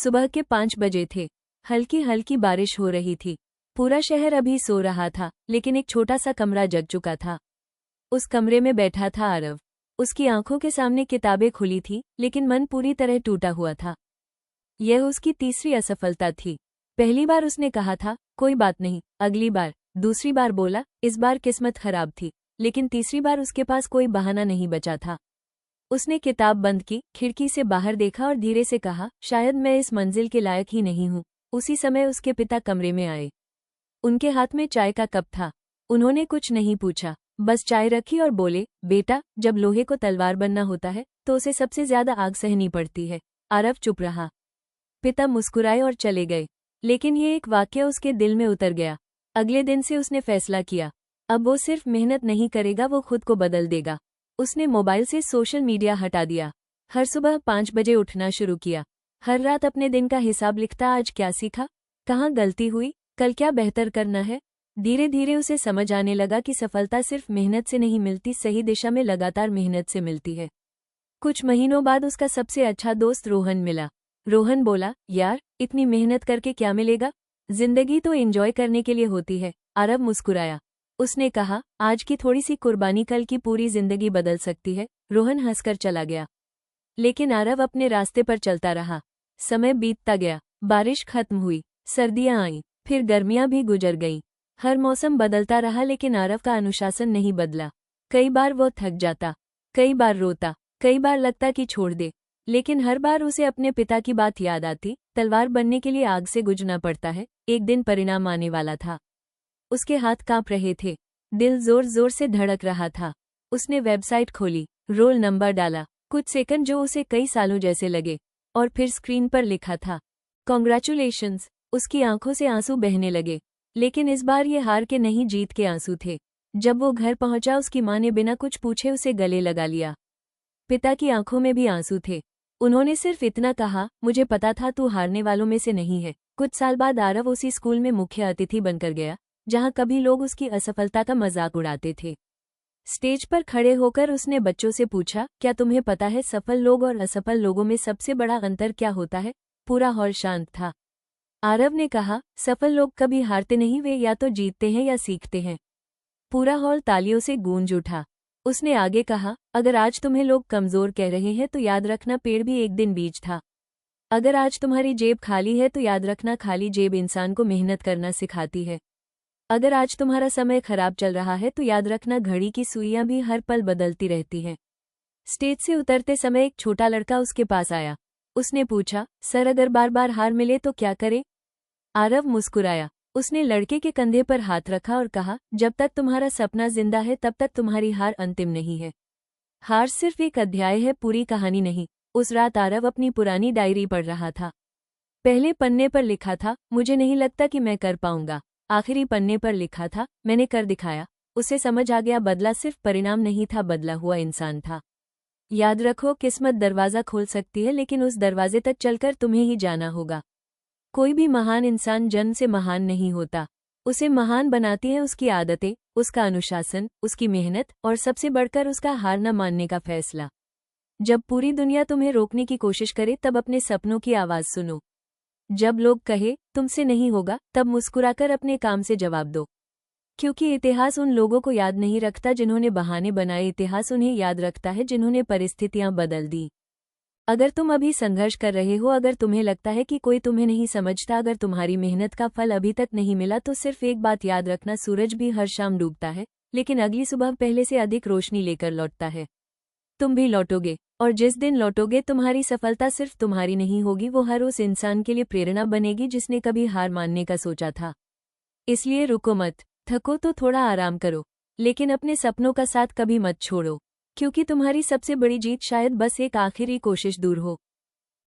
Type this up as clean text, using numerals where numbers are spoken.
सुबह के 5 बजे थे। हल्की हल्की बारिश हो रही थी। पूरा शहर अभी सो रहा था, लेकिन एक छोटा सा कमरा जग चुका था। उस कमरे में बैठा था आरव। उसकी आंखों के सामने किताबें खुली थी, लेकिन मन पूरी तरह टूटा हुआ था। यह उसकी तीसरी असफलता थी। पहली बार उसने कहा था, कोई बात नहीं, अगली बार। दूसरी बार बोला, इस बार किस्मत खराब थी। लेकिन तीसरी बार उसके पास कोई बहाना नहीं बचा था। उसने किताब बंद की, खिड़की से बाहर देखा और धीरे से कहा, शायद मैं इस मंजिल के लायक ही नहीं हूँ। उसी समय उसके पिता कमरे में आए। उनके हाथ में चाय का कप था। उन्होंने कुछ नहीं पूछा, बस चाय रखी और बोले, बेटा, जब लोहे को तलवार बनना होता है तो उसे सबसे ज्यादा आग सहनी पड़ती है। आरव चुप रहा। पिता मुस्कुराए और चले गए। लेकिन ये एक वाक्य उसके दिल में उतर गया। अगले दिन से उसने फैसला किया, अब वो सिर्फ मेहनत नहीं करेगा, वो खुद को बदल देगा। उसने मोबाइल से सोशल मीडिया हटा दिया। हर सुबह 5 बजे उठना शुरू किया। हर रात अपने दिन का हिसाब लिखता, आज क्या सीखा, कहाँ गलती हुई, कल क्या बेहतर करना है। धीरे धीरे उसे समझ आने लगा कि सफलता सिर्फ मेहनत से नहीं मिलती, सही दिशा में लगातार मेहनत से मिलती है। कुछ महीनों बाद उसका सबसे अच्छा दोस्त रोहन मिला। रोहन बोला, यार, इतनी मेहनत करके क्या मिलेगा, जिंदगी तो एंजॉय करने के लिए होती है। आरव मुस्कुराया। उसने कहा, आज की थोड़ी सी कुर्बानी कल की पूरी जिंदगी बदल सकती है। रोहन हंसकर चला गया। लेकिन आरव अपने रास्ते पर चलता रहा। समय बीतता गया। बारिश खत्म हुई, सर्दियां आईं, फिर गर्मियां भी गुजर गईं। हर मौसम बदलता रहा, लेकिन आरव का अनुशासन नहीं बदला। कई बार वो थक जाता, कई बार रोता, कई बार लगता कि छोड़ दे। लेकिन हर बार उसे अपने पिता की बात याद आती, तलवार बनने के लिए आग से गुजरना पड़ता है। एक दिन परिणाम आने वाला था। उसके हाथ कांप रहे थे, दिल जोर जोर से धड़क रहा था। उसने वेबसाइट खोली, रोल नंबर डाला, कुछ सेकंड जो उसे कई सालों जैसे लगे, और फिर स्क्रीन पर लिखा था, कॉन्ग्रेचुलेशंस। उसकी आंखों से आंसू बहने लगे। लेकिन इस बार ये हार के नहीं, जीत के आंसू थे। जब वो घर पहुंचा, उसकी मां ने बिना कुछ पूछे उसे गले लगा लिया। पिता की आंखों में भी आंसू थे। उन्होंने सिर्फ इतना कहा, मुझे पता था तू हारने वालों में से नहीं है। कुछ साल बाद आरव उसी स्कूल में मुख्य अतिथि बनकर गया, जहां कभी लोग उसकी असफलता का मजाक उड़ाते थे। स्टेज पर खड़े होकर उसने बच्चों से पूछा, क्या तुम्हें पता है सफल लोग और असफल लोगों में सबसे बड़ा अंतर क्या होता है। पूरा हॉल शांत था। आरव ने कहा, सफल लोग कभी हारते नहीं, वे या तो जीतते हैं या सीखते हैं। पूरा हॉल तालियों से गूंज उठा। उसने आगे कहा, अगर आज तुम्हें लोग कमजोर कह रहे हैं तो याद रखना, पेड़ भी एक दिन बीज था। अगर आज तुम्हारी जेब खाली है तो याद रखना, खाली जेब इंसान को मेहनत करना सिखाती है। अगर आज तुम्हारा समय खराब चल रहा है तो याद रखना, घड़ी की सुइयां भी हर पल बदलती रहती हैं। स्टेज से उतरते समय एक छोटा लड़का उसके पास आया। उसने पूछा, सर, अगर बार बार हार मिले तो क्या करें। आरव मुस्कुराया। उसने लड़के के कंधे पर हाथ रखा और कहा, जब तक तुम्हारा सपना जिंदा है तब तक तुम्हारी हार अंतिम नहीं है। हार सिर्फ एक अध्याय है, पूरी कहानी नहीं। उस रात आरव अपनी पुरानी डायरी पढ़ रहा था। पहले पन्ने पर लिखा था, मुझे नहीं लगता कि मैं कर पाऊंगा। आखिरी पन्ने पर लिखा था, मैंने कर दिखाया। उसे समझ आ गया, बदला सिर्फ परिणाम नहीं था, बदला हुआ इंसान था। याद रखो, किस्मत दरवाजा खोल सकती है, लेकिन उस दरवाजे तक चलकर तुम्हें ही जाना होगा। कोई भी महान इंसान जन्म से महान नहीं होता। उसे महान बनाती है उसकी आदतें, उसका अनुशासन, उसकी मेहनत और सबसे बढ़कर उसका हार न मानने का फैसला। जब पूरी दुनिया तुम्हें रोकने की कोशिश करे, तब अपने सपनों की आवाज सुनो। जब लोग कहे तुमसे नहीं होगा, तब मुस्कुराकर अपने काम से जवाब दो। क्योंकि इतिहास उन लोगों को याद नहीं रखता जिन्होंने बहाने बनाए, इतिहास उन्हें याद रखता है जिन्होंने परिस्थितियां बदल दी। अगर तुम अभी संघर्ष कर रहे हो, अगर तुम्हें लगता है कि कोई तुम्हें नहीं समझता, अगर तुम्हारी मेहनत का फल अभी तक नहीं मिला, तो सिर्फ एक बात याद रखना, सूरज भी हर शाम डूबता है, लेकिन अगली सुबह पहले से अधिक रोशनी लेकर लौटता है। तुम भी लौटोगे, और जिस दिन लौटोगे तुम्हारी सफलता सिर्फ तुम्हारी नहीं होगी, वो हर उस इंसान के लिए प्रेरणा बनेगी जिसने कभी हार मानने का सोचा था। इसलिए रुको मत, थको तो थोड़ा आराम करो, लेकिन अपने सपनों का साथ कभी मत छोड़ो, क्योंकि तुम्हारी सबसे बड़ी जीत शायद बस एक आखिरी कोशिश दूर हो।